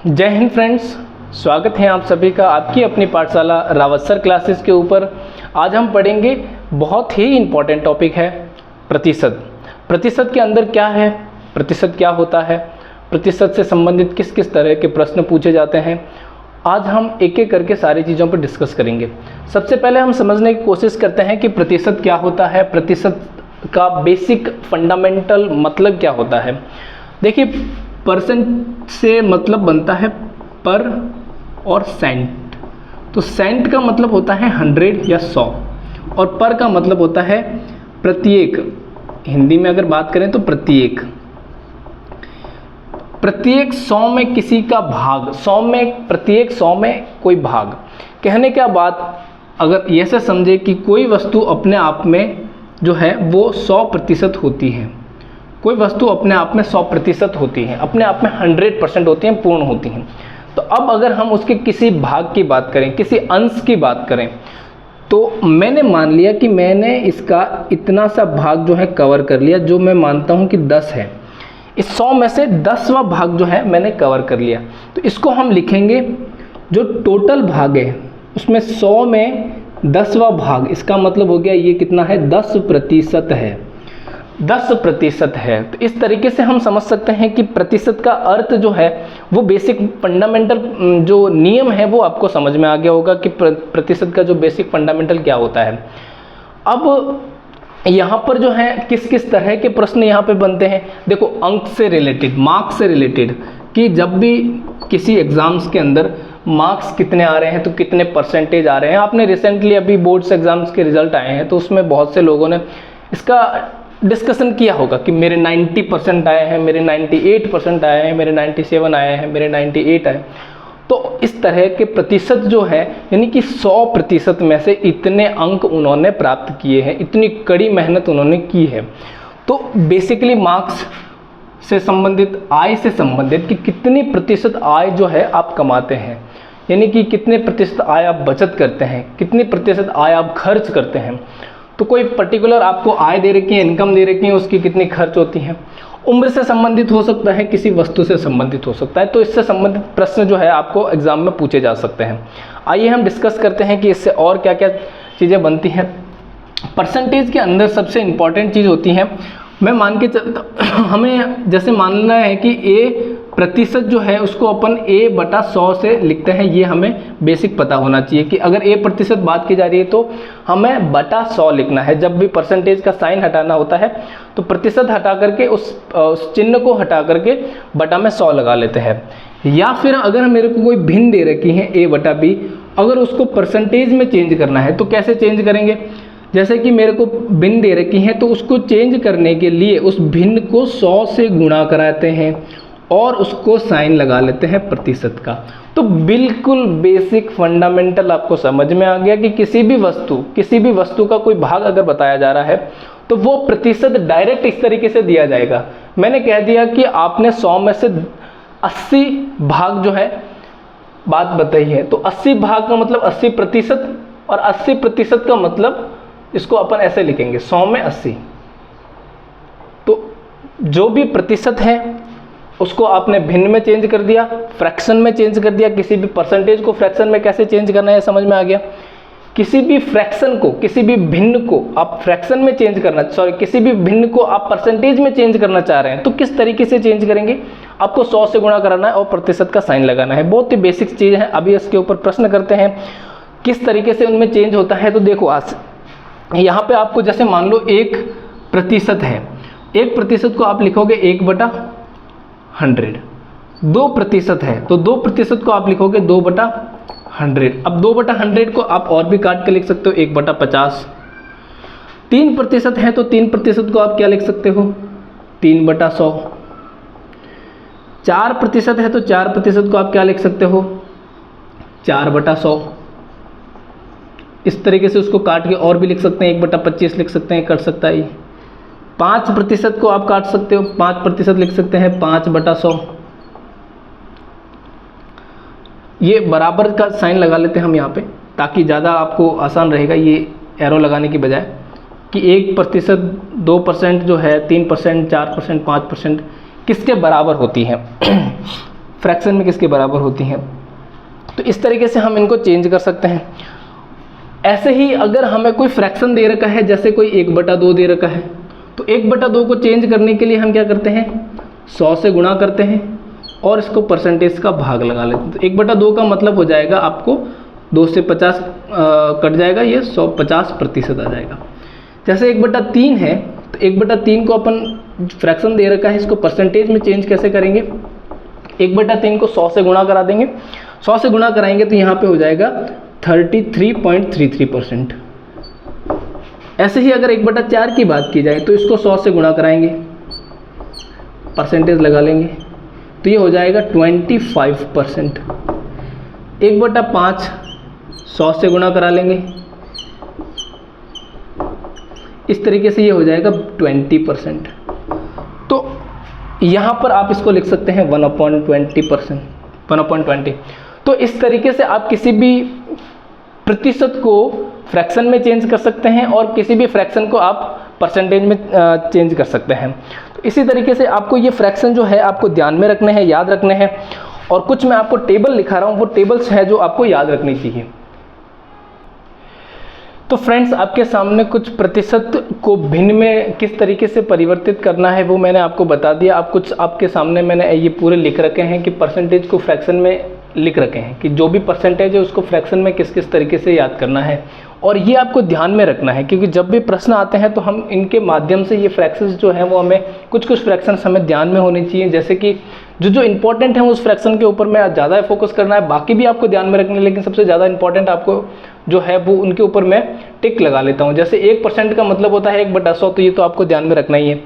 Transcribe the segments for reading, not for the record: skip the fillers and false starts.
जय हिंद फ्रेंड्स, स्वागत है आप सभी का आपकी अपनी पाठशाला रावत सर क्लासेस के ऊपर। आज हम पढ़ेंगे बहुत ही इम्पॉर्टेंट टॉपिक है प्रतिशत। प्रतिशत के अंदर क्या है, प्रतिशत क्या होता है, प्रतिशत से संबंधित किस किस तरह के प्रश्न पूछे जाते हैं, आज हम एक एक करके सारी चीज़ों पर डिस्कस करेंगे। सबसे पहले हम समझने की कोशिश करते हैं कि प्रतिशत क्या होता है, प्रतिशत का बेसिक फंडामेंटल मतलब क्या होता है। देखिए, परसेंट से मतलब बनता है पर और सेंट। तो सेंट का मतलब होता है 100 या 100 और पर का मतलब होता है प्रत्येक। हिंदी में अगर बात करें तो प्रत्येक 100 में किसी का भाग, 100 में प्रत्येक 100 में कोई भाग। कहने क्या बात, अगर ये से समझे कि कोई वस्तु अपने आप में जो है वो 100% होती है, कोई वस्तु अपने आप में 100% होती है, अपने आप में 100% होती हैं, पूर्ण होती हैं। तो अब अगर हम उसके किसी भाग की बात करें, किसी अंश की बात करें, तो मैंने मान लिया कि मैंने इसका इतना सा भाग जो है कवर कर लिया, जो मैं मानता हूं कि 10 है। इस 100 में से 10वां भाग जो है मैंने कवर कर लिया, तो इसको हम लिखेंगे जो टोटल भाग है उसमें 100 में 10वां भाग, इसका मतलब हो गया ये कितना है, 10% है, 10% है। तो इस तरीके से हम समझ सकते हैं कि प्रतिशत का अर्थ जो है वो बेसिक फंडामेंटल जो नियम है वो आपको समझ में आ गया होगा कि प्रतिशत का जो बेसिक फंडामेंटल क्या होता है। अब यहाँ पर जो है किस किस तरह के प्रश्न यहाँ पे बनते हैं। देखो, अंक से रिलेटेड, मार्क्स से रिलेटेड, कि जब भी किसी एग्ज़ाम्स के अंदर मार्क्स कितने आ रहे हैं, तो कितने परसेंटेज आ रहे हैं। आपने रिसेंटली अभी बोर्ड्स एग्ज़ाम्स के रिजल्ट आए हैं, तो उसमें बहुत से लोगों ने इसका डिस्कशन किया होगा कि मेरे 90% आए हैं, मेरे 98% आए हैं, मेरे 97 आए हैं, मेरे 98 आए। तो इस तरह के प्रतिशत जो है, यानी कि 100% में से इतने अंक उन्होंने प्राप्त किए हैं, इतनी कड़ी मेहनत उन्होंने की है। तो बेसिकली मार्क्स से संबंधित, आय से संबंधित कि कितनी प्रतिशत आय जो है आप कमाते हैं, यानी कि कितने प्रतिशत आय आप बचत करते हैं, कितनी प्रतिशत आय आप खर्च करते हैं। तो कोई पर्टिकुलर आपको आय दे रखी है, इनकम दे रखी है, उसकी कितनी खर्च होती है। उम्र से संबंधित हो सकता है, किसी वस्तु से संबंधित हो सकता है। तो इससे संबंधित प्रश्न जो है आपको एग्जाम में पूछे जा सकते हैं। आइए हम डिस्कस करते हैं कि इससे और क्या क्या चीज़ें बनती हैं। परसेंटेज के अंदर सबसे इम्पॉर्टेंट चीज़ होती है, मैं मान के चलता, हमें जैसे मानना है कि A प्रतिशत जो है उसको अपन A/100 से लिखते हैं। ये हमें बेसिक पता होना चाहिए कि अगर A% बात की जा रही है तो हमें बटा 100 लिखना है। जब भी परसेंटेज का साइन हटाना होता है तो प्रतिशत हटा करके उस चिन्ह को हटा करके बटा में 100 लगा लेते हैं। या फिर अगर मेरे को कोई भिन्न दे रखी है A/B, अगर उसको परसेंटेज में चेंज करना है तो कैसे चेंज करेंगे। जैसे कि मेरे को भिन्न दे रखी है, तो उसको चेंज करने के लिए उस भिन्न को 100 से गुणा कराते हैं और उसको साइन लगा लेते हैं प्रतिशत का। तो बिल्कुल बेसिक फंडामेंटल आपको समझ में आ गया कि किसी भी वस्तु का कोई भाग अगर बताया जा रहा है तो वो प्रतिशत डायरेक्ट इस तरीके से दिया जाएगा। मैंने कह दिया कि आपने 100 में से 80 भाग जो है बात बताई है, तो 80 भाग का मतलब 80%, और 80% का मतलब इसको अपन ऐसे लिखेंगे 100 में 80। तो जो भी प्रतिशत है उसको आपने भिन्न में चेंज कर दिया, फ्रैक्शन में चेंज कर दिया। किसी भी परसेंटेज को फ्रैक्शन में कैसे चेंज करना है समझ में आ गया। किसी भी फ्रैक्शन को, किसी भी भिन्न को आप फ्रैक्शन में चेंज करना, किसी भी भिन्न को आप परसेंटेज में चेंज करना चाह रहे हैं, तो किस तरीके से चेंज करेंगे। आपको 100 से गुणा कराना है और प्रतिशत का साइन लगाना है। बहुत ही बेसिक चीज़ है। अभी इसके ऊपर प्रश्न करते हैं किस तरीके से उनमें चेंज होता है। तो देखो, आज यहाँ पे आपको जैसे मान लो 1% है, 1% को आप लिखोगे 1/100। 2% है तो 2% को आप लिखोगे 2/100। अब 2/100 को आप और भी काट के लिख सकते हो 1/50। 3% है तो 3% को आप क्या लिख सकते हो, 3/100। 4% है तो 4% को आप क्या लिख सकते हो, 4/100। इस तरीके से उसको काट के और भी लिख सकते हैं, 1/25 लिख सकते हैं, कर सकता है। 5% को आप काट सकते हो, 5% लिख सकते हैं 5/100। ये बराबर का साइन लगा लेते हैं हम यहाँ पे, ताकि ज़्यादा आपको आसान रहेगा ये एरो लगाने की बजाय, कि 1%, 2% जो है, 3%, 4%, 5% किसके बराबर होती है। फ्रैक्शन में किसके बराबर होती हैं। तो इस तरीके से हम इनको चेंज कर सकते हैं। ऐसे ही अगर हमें कोई फ्रैक्शन दे रखा है, जैसे कोई 1/2 दे रखा है, तो 1/2 को चेंज करने के लिए हम क्या करते हैं, 100 से गुणा करते हैं और इसको परसेंटेज का भाग लगा लेते हैं। तो 1/2 का मतलब हो जाएगा आपको 2 से 50 कट जाएगा, ये 150% आ जाएगा। जैसे 1/3 है, तो 1/3 को अपन फ्रैक्शन दे रखा है, इसको परसेंटेज में चेंज कैसे करेंगे, 1/3 को 100 से गुणा करा देंगे, 100 से गुणा कराएंगे तो यहाँ पे हो जाएगा 33.33%। ऐसे ही अगर 1/4 की बात की जाए तो इसको 100 से गुणा कराएंगे, परसेंटेज लगा लेंगे तो ये हो जाएगा 25%। 1/5 100 से गुणा करा लेंगे, इस तरीके से ये हो जाएगा 20%। तो यहाँ पर आप इसको लिख सकते हैं 1/20%, 1/20। तो इस तरीके से आप किसी भी प्रतिशत को फ्रैक्शन में चेंज कर सकते हैं और किसी भी फ्रैक्शन को आप परसेंटेज में चेंज कर सकते हैं। तो इसी तरीके से आपको ये फ्रैक्शन जो है आपको ध्यान में रखने हैं, याद रखने हैं। और कुछ मैं आपको टेबल लिखा रहा हूँ, वो टेबल्स है जो आपको याद रखनी चाहिए। तो फ्रेंड्स, आपके सामने कुछ प्रतिशत को भिन्न में किस तरीके से परिवर्तित करना है वो मैंने आपको बता दिया। आप कुछ आपके सामने मैंने ये पूरे लिख रखे हैं कि परसेंटेज को फ्रैक्शन में लिख रखे हैं कि जो भी परसेंटेज है उसको फ्रैक्शन में किस किस तरीके से याद करना है। और ये आपको ध्यान में रखना है क्योंकि जब भी प्रश्न आते हैं तो हम इनके माध्यम से ये फ्रैक्शंस जो हैं वो हमें कुछ फ्रैक्शंस हमें ध्यान में होने चाहिए। जैसे कि जो इंपॉर्टेंट है उस फ्रैक्शन के ऊपर में ज़्यादा फोकस करना है, बाकी भी आपको ध्यान में रखना है, लेकिन सबसे ज़्यादा इंपॉर्टेंट आपको जो है वो उनके ऊपर मैं टिक लगा लेता हूँ। जैसे 1% का मतलब होता है 1/100, तो ये तो आपको ध्यान में रखना ही है।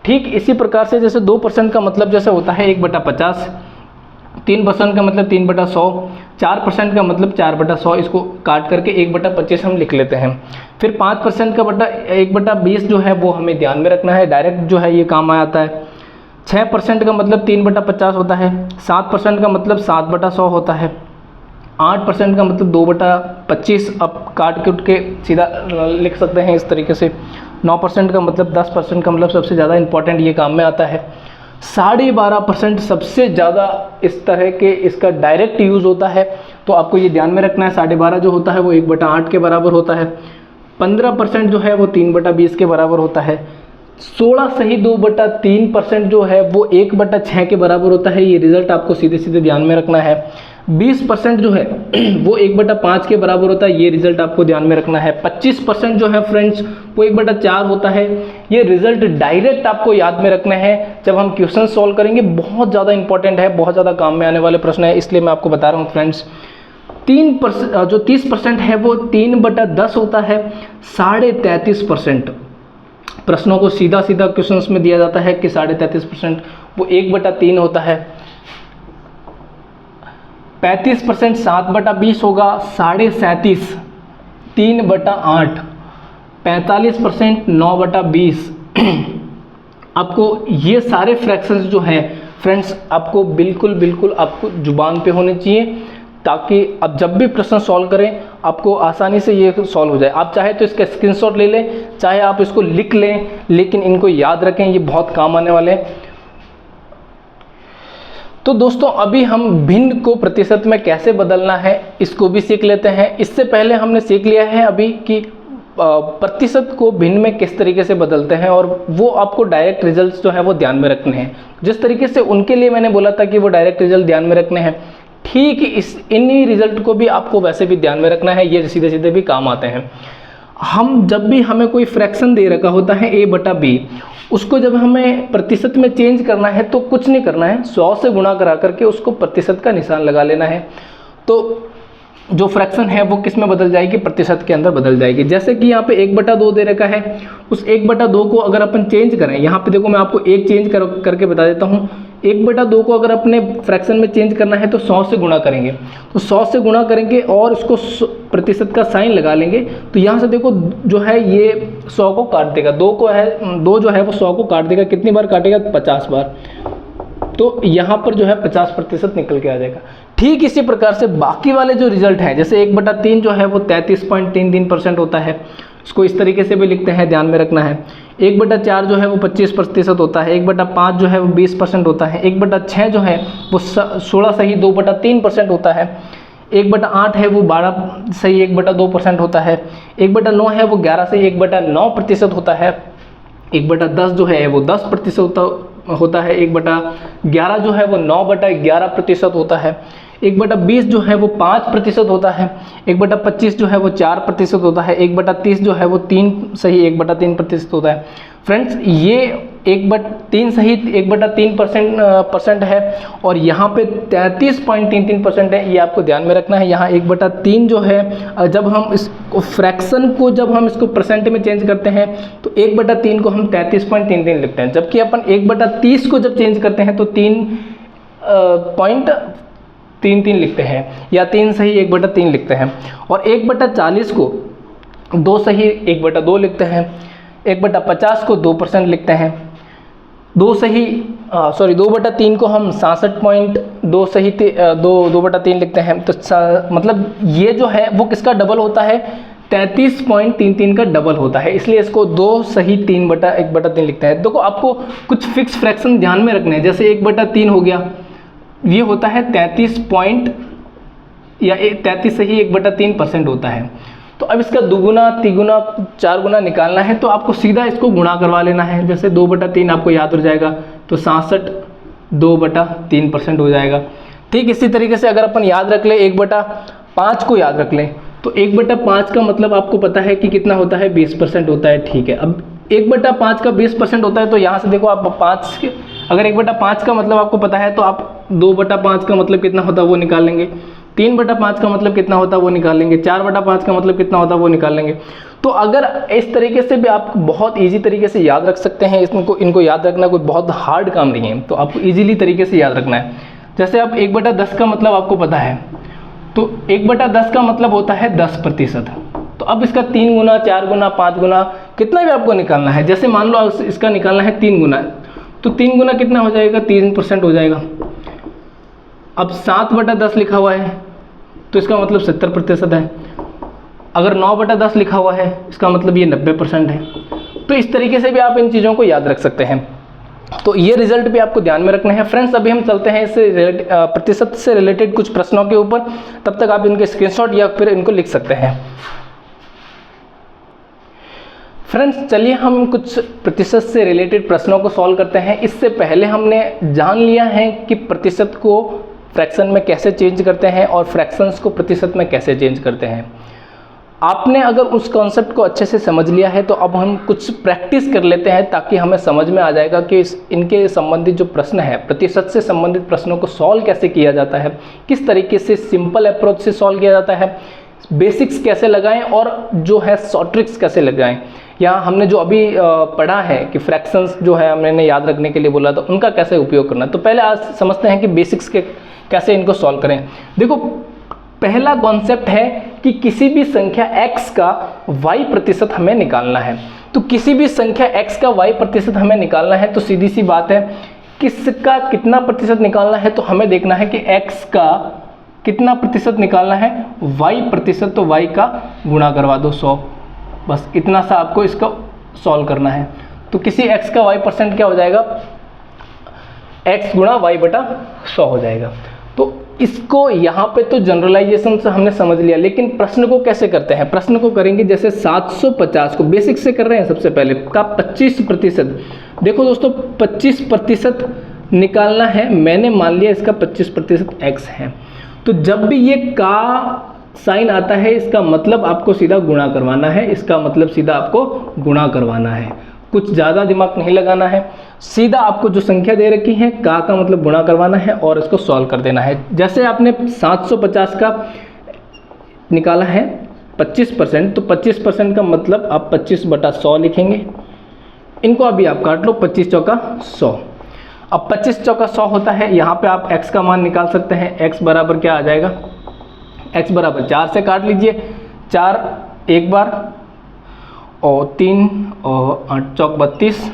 ठीक इसी प्रकार से जैसे 2% का मतलब जैसे होता है 1/50, 3% का मतलब 3/100, 4% का मतलब 4/100, इसको काट करके 1/25 हम लिख लेते हैं। फिर 5% का 1/20 जो है वो हमें ध्यान में रखना है, डायरेक्ट जो है ये काम आ जाता है। 6% का मतलब 3/50 होता है, 7% का मतलब 7/100 होता है, 8% का मतलब 2/25, अब काट के उठ के सीधा लिख सकते हैं इस तरीके से। 9% का मतलब 10% का मतलब सबसे ज़्यादा इंपॉर्टेंट ये काम में आता है। 12.5% सबसे ज़्यादा इस तरह के इसका डायरेक्ट यूज़ होता है, तो आपको ये ध्यान में रखना है। 12.5 जो होता है वो 1/8 के बराबर होता है। 15% जो है वो 3/20 के बराबर होता है। 16 सही 2/3% जो है वो 1/6 के बराबर होता है। ये रिजल्ट आपको सीधे सीधे ध्यान में रखना है। 20% जो है वो 1/5 के बराबर होता है, ये रिजल्ट आपको ध्यान में रखना है। 25% जो है फ्रेंड्स वो 1/4 होता है। ये रिजल्ट डायरेक्ट आपको याद में रखना है जब हम क्वेश्चन सॉल्व करेंगे। बहुत ज़्यादा इंपॉर्टेंट है, बहुत ज़्यादा काम में आने वाले प्रश्न है, इसलिए मैं आपको बता रहा हूँ फ्रेंड्स। 30% है वो 3/10 होता है। 33.5% प्रश्नों को सीधा सीधा क्वेश्चंस में दिया जाता है कि 33.5% वो 1/3 होता है। 35% 7/20 होगा, 37.5 3/8। 45% 9/20। आपको ये सारे फ्रैक्शंस जो हैं फ्रेंड्स आपको बिल्कुल आपको जुबान पे होने चाहिए, ताकि अब जब भी प्रश्न सॉल्व करें आपको आसानी से ये सॉल्व हो जाए। आप चाहे तो इसका स्क्रीनशॉट ले लें, चाहे आप इसको लिख लें, लेकिन इनको याद रखें, ये बहुत काम आने वाले हैं। तो दोस्तों, अभी हम भिन्न को प्रतिशत में कैसे बदलना है इसको भी सीख लेते हैं। इससे पहले हमने सीख लिया है अभी कि प्रतिशत को भिन्न में किस तरीके से बदलते हैं, और वो आपको डायरेक्ट रिजल्ट्स जो है वो ध्यान में रखने हैं। जिस तरीके से उनके लिए मैंने बोला था कि वो डायरेक्ट रिजल्ट ध्यान में रखने हैं, ठीक इन्हीं रिजल्ट को भी आपको वैसे भी ध्यान में रखना है। ये सीधे सीधे भी काम आते हैं। हम जब भी हमें कोई फ्रैक्शन दे रखा होता है a/b, उसको जब हमें प्रतिशत में चेंज करना है तो कुछ नहीं करना है, 100 से गुणा करा करके उसको प्रतिशत का निशान लगा लेना है। तो जो फ्रैक्शन है वो किस में बदल जाएगी, प्रतिशत के अंदर बदल जाएगी। जैसे कि यहाँ पे 1/2 दे रखा है, उस 1/2 को अगर अपन चेंज करें, यहाँ पे देखो मैं आपको एक चेंज करके बता देता हूँ। 1/2 को अगर अपने फ्रैक्शन में चेंज करना है तो 100 से गुणा करेंगे, तो 100 से गुणा करेंगे और इसको प्रतिशत का साइन लगा लेंगे। तो यहाँ से देखो जो है ये 100 को काट देगा, 2 जो है वो 100 को काट देगा। कितनी बार काटेगा, 50 बार। तो यहाँ पर जो है 50% निकल के आ जाएगा। ठीक इसी प्रकार से बाकी वाले जो रिजल्ट हैं, जैसे 1/3 जो है वो 33.33% होता है, इसको इस तरीके से भी लिखते हैं, ध्यान में रखना है। 1/4 जो है वो 25% होता है, 1/5 जो है वो 20% होता है, 1/6 जो है वो 16 सही 2/3% होता है, 1/8 है वो 12 सही 1/2% होता है, 1/9 है वो 11 सही 1/9% होता है, 1/10 जो है वो 10% होता है, 1/11 जो है वो 9/11% होता है, 1/20 जो है वो 5% होता है, 1/25 जो है वो 4% होता है, 1/30 जो है वो 3 सही 1/3% होता है। फ्रेंड्स ये 1/3 सही 1/3% है और यहाँ पे 33.33% है, ये आपको ध्यान में रखना है। यहाँ 1/3 जो है जब हम इसको फ्रैक्शन को जब हम इसको परसेंट में चेंज करते हैं तो 1/3 को हम 33.33 लिखते हैं, जबकि अपन 1/30 को जब चेंज करते हैं तो 3.33 लिखते हैं या 3 सही 1/3 लिखते हैं, और 1/40 को 2 सही 1/2 लिखते हैं, 1/50 को 2% लिखते हैं, 2/3 को हम 66.2 सही 2/3 लिखते हैं। तो मतलब ये जो है वो किसका डबल होता है, 33.33 का डबल होता है, इसलिए इसको 2 सही 3/1/3 लिखते हैं। देखो आपको कुछ फिक्स फ्रैक्शन ध्यान में रखने हैं, जैसे 1/3 हो गया, ये होता है 33 सही 1/3% होता है। तो अब इसका दुगुना, तिगुना, 4 गुना निकालना है तो आपको सीधा इसको गुणा करवा लेना है। जैसे 2/3 आपको याद हो जाएगा तो 66 2/3% हो जाएगा। ठीक इसी तरीके से अगर अपन याद रख ले 1/5 को याद रख लें तो 1/5 का मतलब आपको पता है कि कितना होता है, 20% होता है। ठीक है, अब 1/5 का 20% होता है तो यहाँ से देखो आप अगर 1/5 का मतलब आपको पता है तो आप 2/5 का मतलब कितना होता है वो निकाल लेंगे, 3/5 का मतलब कितना होता है वो निकाल लेंगे, 4/5 का मतलब कितना होता है वो निकाल लेंगे। तो अगर इस तरीके से भी आप बहुत इजी तरीके से याद रख सकते हैं, इनको याद रखना कोई बहुत हार्ड काम नहीं है, तो आपको इजीली तरीके से याद रखना है। जैसे आप 1/10 का मतलब आपको पता है तो 1/10 का मतलब होता है 10%। तो अब इसका 3 गुना, 4 गुना, 5 गुना कितना भी आपको निकालना है। जैसे मान लो इसका निकालना है 3 गुना, तो 3 गुना कितना हो जाएगा, 3% हो जाएगा। अब 7/10 लिखा हुआ है तो इसका मतलब 70% है। अगर 9/10 लिखा हुआ है इसका मतलब ये 90% है। तो इस तरीके से भी आप इन चीज़ों को याद रख सकते हैं। तो ये रिजल्ट भी आपको ध्यान में रखना है। फ्रेंड्स अभी हम चलते हैं इससे प्रतिशत से रिलेटेड कुछ प्रश्नों के ऊपर, तब तक आप इनके स्क्रीनशॉट या फिर इनको लिख सकते हैं। फ्रेंड्स चलिए हम कुछ प्रतिशत से रिलेटेड प्रश्नों को सॉल्व करते हैं। इससे पहले हमने जान लिया है कि प्रतिशत को फ्रैक्शन में कैसे चेंज करते हैं और फ्रैक्शंस को प्रतिशत में कैसे चेंज करते हैं। आपने अगर उस कॉन्सेप्ट को अच्छे से समझ लिया है तो अब हम कुछ प्रैक्टिस कर लेते हैं ताकि हमें समझ में आ जाएगा कि इनके संबंधित जो प्रश्न है, प्रतिशत से संबंधित प्रश्नों को सॉल्व कैसे किया जाता है, किस तरीके से सिंपल अप्रोच से सॉल्व किया जाता है, बेसिक्स कैसे लगाएं और जो है शॉर्ट ट्रिक्स कैसे लगाएं। यहाँ हमने जो अभी पढ़ा है कि फ्रैक्शंस जो है हमने याद रखने के लिए बोला था, उनका कैसे उपयोग करना है। तो पहले आज समझते हैं कि बेसिक्स के कैसे इनको सॉल्व करें। देखो पहला कॉन्सेप्ट है कि किसी भी संख्या x का y प्रतिशत हमें निकालना है। तो किसी भी संख्या x का y प्रतिशत हमें निकालना है तो सीधी सी बात है किसका कितना प्रतिशत निकालना है, तो हमें देखना है कि x का कितना प्रतिशत निकालना है, y प्रतिशत, तो y का गुणा करवा दो 100, बस इतना सा आपको इसका सॉल्व करना है। तो किसी x का y% क्या हो जाएगा, x गुणा y/100 हो जाएगा। तो इसको यहाँ पे तो जनरलाइजेशन से हमने समझ लिया, लेकिन प्रश्न को कैसे करते हैं। प्रश्न को करेंगे जैसे 750 को बेसिक से कर रहे हैं। सबसे पहले का 25%, देखो दोस्तों 25% निकालना है। मैंने मान लिया इसका 25% x है, तो जब भी ये का साइन आता है इसका मतलब आपको सीधा गुणा करवाना है, इसका मतलब सीधा आपको गुणा करवाना है, कुछ ज़्यादा दिमाग नहीं लगाना है। सीधा आपको जो संख्या दे रखी है का मतलब गुणा करवाना है और इसको सॉल्व कर देना है। जैसे आपने 750 का निकाला है 25%, तो 25% का मतलब आप 25/100 लिखेंगे। इनको अभी आप काट लो, 25 चौका 100। अब 25 चौका 100 होता है, यहाँ पे आप x का मान निकाल सकते हैं। x बराबर क्या आ जाएगा, x बराबर 4 से काट लीजिए, 4 एक बार और 3 और 8 चौक 32,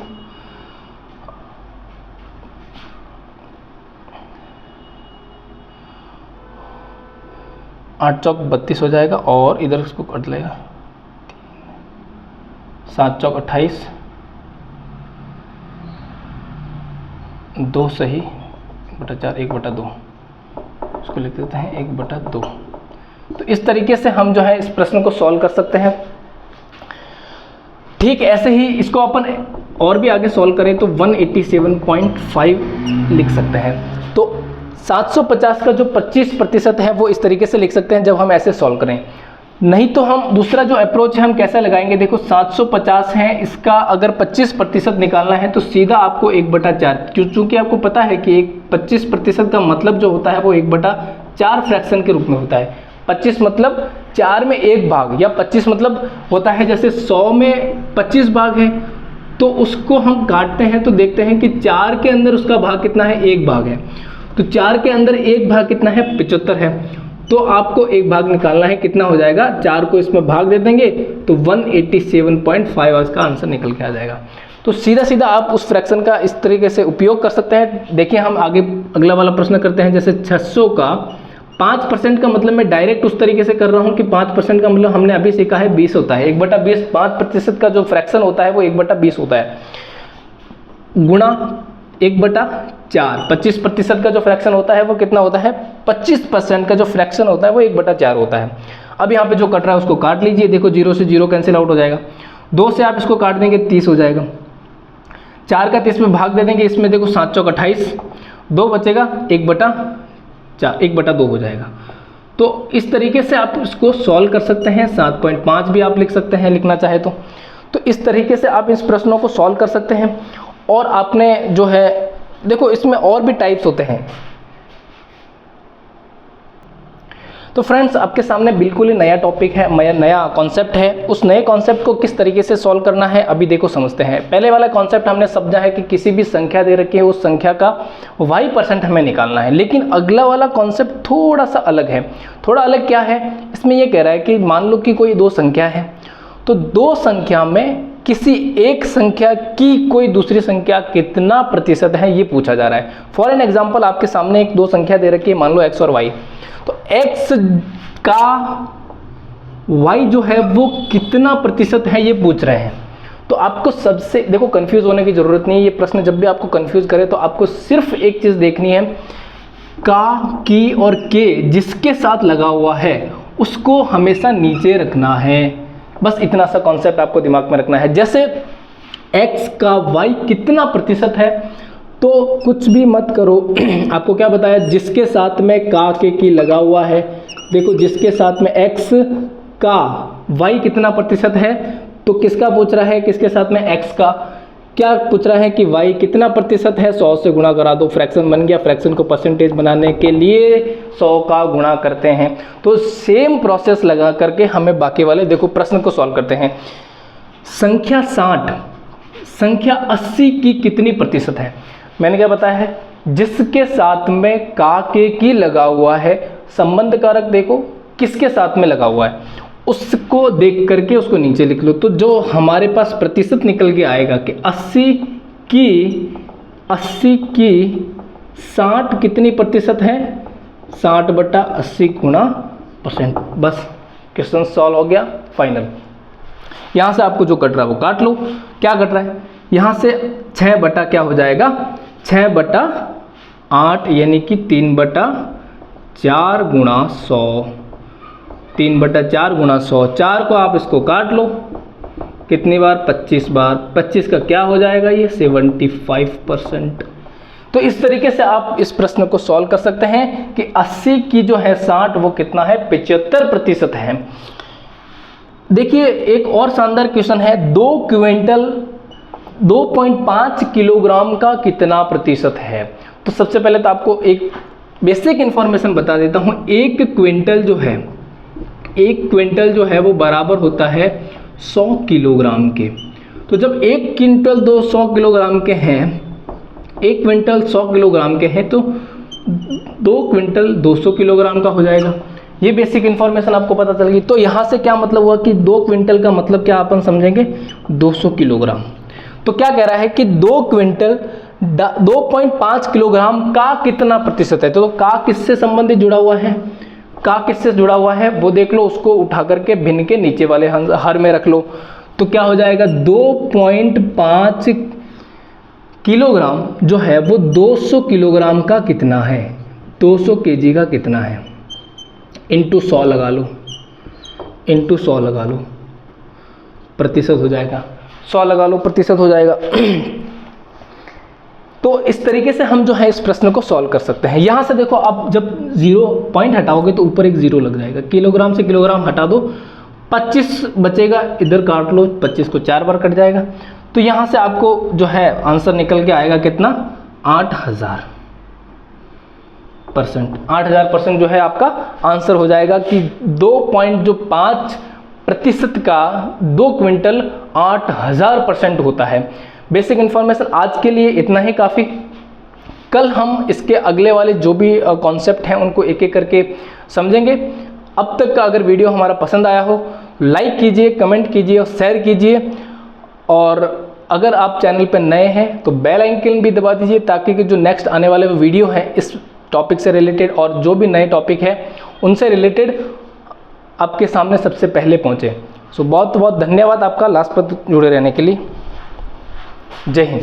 8 चौक 32 हो जाएगा और इधर उसको कट लेगा, 7 चौक 28, 2 सही 1/4 1/2, इसको लिख देते हैं 1/2। तो इस तरीके से हम जो है इस प्रश्न को सॉल्व कर सकते हैं। ठीक ऐसे ही इसको अपन और भी आगे सॉल्व करें तो 187.5 लिख सकते हैं। तो 750 का जो 25% है वो इस तरीके से लिख सकते हैं जब हम ऐसे सॉल्व करें। नहीं तो हम दूसरा जो अप्रोच है हम कैसा लगाएंगे, देखो 750 है, इसका अगर 25% निकालना है तो सीधा आपको 1/4, क्योंकि आपको पता है कि 25% का मतलब जो होता है वो 1/4 फ्रैक्शन के रूप में होता है। 25 मतलब 4 में 1 भाग, या 25 मतलब होता है जैसे 100 में 25 भाग है, तो उसको हम काटते हैं तो देखते हैं कि 4 के अंदर उसका भाग कितना है, 1 भाग है। तो 4 के अंदर 1 भाग कितना है, 75 है। तो आपको 1 भाग निकालना है, कितना हो जाएगा, 4 को इसमें भाग दे देंगे तो 187.5 इसका आंसर निकल के आ जाएगा। तो सीधा सीधा आप उस फ्रैक्शन का इस तरीके से उपयोग कर सकते हैं। देखिए हम आगे अगला वाला प्रश्न करते हैं। जैसे 600 का 5% का मतलब मैं डायरेक्ट उस तरीके से कर रहा हूँ कि 5% का मतलब हमने अभी सीखा है 20 होता है। 1/20 5% का जो फ्रैक्शन होता है वो 1/20 होता है, गुणा 1/4। 25% का जो फ्रैक्शन होता है वो कितना होता है, 25% का जो फ्रैक्शन होता है वो 1/4 होता है। अब यहाँ पे जो कट रहा है उसको काट लीजिए। देखो 0 से 0 कैंसिल आउट हो जाएगा। 2 से आप इसको काट देंगे 30 हो जाएगा। 4 का 30 में भाग दे देंगे, इसमें देखो 7 चौक 28, 2 बचेगा 1/2 हो जाएगा। तो इस तरीके से आप इसको सॉल्व कर सकते हैं। 7.5 भी आप लिख सकते हैं लिखना चाहे तो इस तरीके से आप इस प्रश्नों को सॉल्व कर सकते हैं। और आपने जो है देखो इसमें और भी टाइप्स होते हैं। तो फ्रेंड्स आपके सामने बिल्कुल ही नया टॉपिक है, नया कॉन्सेप्ट है। उस नए कॉन्सेप्ट को किस तरीके से सॉल्व करना है अभी देखो समझते हैं। पहले वाला कॉन्सेप्ट हमने समझा है कि किसी भी संख्या दे रखी है उस संख्या का y% हमें निकालना है। लेकिन अगला वाला कॉन्सेप्ट थोड़ा सा अलग है। थोड़ा अलग क्या है, इसमें यह कह रहा है कि मान लो कि कोई 2 संख्या है, तो 2 संख्या में किसी एक संख्या की कोई दूसरी संख्या कितना प्रतिशत है ये पूछा जा रहा है। फॉर एन एग्जाम्पल आपके सामने 2 संख्या दे रखी है, मान लो x और y। तो x का y जो है वो कितना प्रतिशत है ये पूछ रहे हैं। तो आपको सबसे देखो कंफ्यूज होने की जरूरत नहीं है। ये प्रश्न जब भी आपको कंफ्यूज करे तो आपको सिर्फ एक चीज देखनी है, का, की और के जिसके साथ लगा हुआ है उसको हमेशा नीचे रखना है। बस इतना सा कॉन्सेप्ट आपको दिमाग में रखना है। जैसे x का y कितना प्रतिशत है, तो कुछ भी मत करो। आपको क्या बताया, जिसके साथ में का के की लगा हुआ है। देखो जिसके साथ में x का y कितना प्रतिशत है, तो किसका पूछ रहा है, किसके साथ में x का। क्या पूछ रहा है कि y कितना प्रतिशत है, 100 से गुणा करा दो, फ्रैक्शन बन गया। फ्रैक्शन को परसेंटेज बनाने के लिए 100 का गुणा करते हैं। तो सेम प्रोसेस लगा करके हमें बाकी वाले देखो प्रश्न को सॉल्व करते हैं। संख्या 60 संख्या 80 की कितनी प्रतिशत है। मैंने क्या बताया है, जिसके साथ में का के की लगा हुआ है, संबंध कारक देखो किसके साथ में लगा हुआ है उसको देख करके उसको नीचे लिख लो। तो जो हमारे पास प्रतिशत निकल के आएगा कि 80 की 60 कितनी प्रतिशत है, 60/80 गुणा %। बस क्वेश्चन सॉल्व हो गया फाइनल। यहाँ से आपको जो कट रहा है वो काट लो। क्या कट रहा है, यहाँ से 6 क्या हो जाएगा, 6/8 यानी कि 3/4 गुणा 100। 3/4 गुणा 100, 4 को आप इसको काट लो, कितनी बार, 25 बार। 25 का क्या हो जाएगा, ये 75%। तो इस तरीके से आप इस प्रश्न को सॉल्व कर सकते हैं कि 80 की जो है 60 वो कितना है, 75% है। देखिए एक और शानदार क्वेश्चन है, 2.5 किलोग्राम का कितना प्रतिशत है। तो सबसे पहले तो आपको एक बेसिक इंफॉर्मेशन बता देता हूँ। 1 क्विंटल जो है वो बराबर होता है 100 किलोग्राम के। तो जब 1 क्विंटल 200 किलोग्राम के हैं, 1 क्विंटल 100 किलोग्राम के हैं, तो 2 क्विंटल 200 किलोग्राम का हो जाएगा। ये बेसिक इन्फॉर्मेशन आपको पता चल गई। तो यहाँ से क्या मतलब हुआ कि 2 क्विंटल का मतलब क्या अपन समझेंगे, 200 किलोग्राम। तो क्या कह रहा है कि 2 क्विंटल 2.5 किलोग्राम का कितना प्रतिशत है। तो का किससे संबंधित जुड़ा हुआ है, का किससे जुड़ा हुआ है वो देख लो, उसको उठा करके भिन्न के नीचे वाले हर में रख लो। तो क्या हो जाएगा, 2.5 किलोग्राम जो है वो 200 किलोग्राम का कितना है, 200 केजी का कितना है, इंटू 100 लगा लो, इंटू 100 लगा लो, प्रतिशत हो जाएगा, 100 लगा लो, प्रतिशत हो जाएगा। तो इस तरीके से हम जो है इस प्रश्न को सॉल्व कर सकते हैं। यहाँ से देखो, आप जब 0 पॉइंट हटाओगे तो ऊपर एक 0 लग जाएगा, किलोग्राम से किलोग्राम हटा दो, 25 बचेगा, इधर काट लो, 25 को 4 बार कट जाएगा। तो यहाँ से आपको जो है आंसर निकल के आएगा कितना, 8000%। 8000% जो है आपका आंसर हो जाएगा कि 2.5% का 2 क्विंटल 8000% होता है। बेसिक इन्फॉर्मेशन आज के लिए इतना ही काफ़ी। कल हम इसके अगले वाले जो भी कॉन्सेप्ट हैं उनको एक एक करके समझेंगे। अब तक का अगर वीडियो हमारा पसंद आया हो, लाइक कीजिए, कमेंट कीजिए और शेयर कीजिए। और अगर आप चैनल पर नए हैं तो बेल आइकन भी दबा दीजिए, ताकि कि जो नेक्स्ट आने वाले वीडियो हैं इस टॉपिक से रिलेटेड और जो भी नए टॉपिक है उनसे रिलेटेड आपके सामने सबसे पहले पहुंचे। सो बहुत बहुत धन्यवाद आपका लास्ट तक जुड़े रहने के लिए। जय हिंद।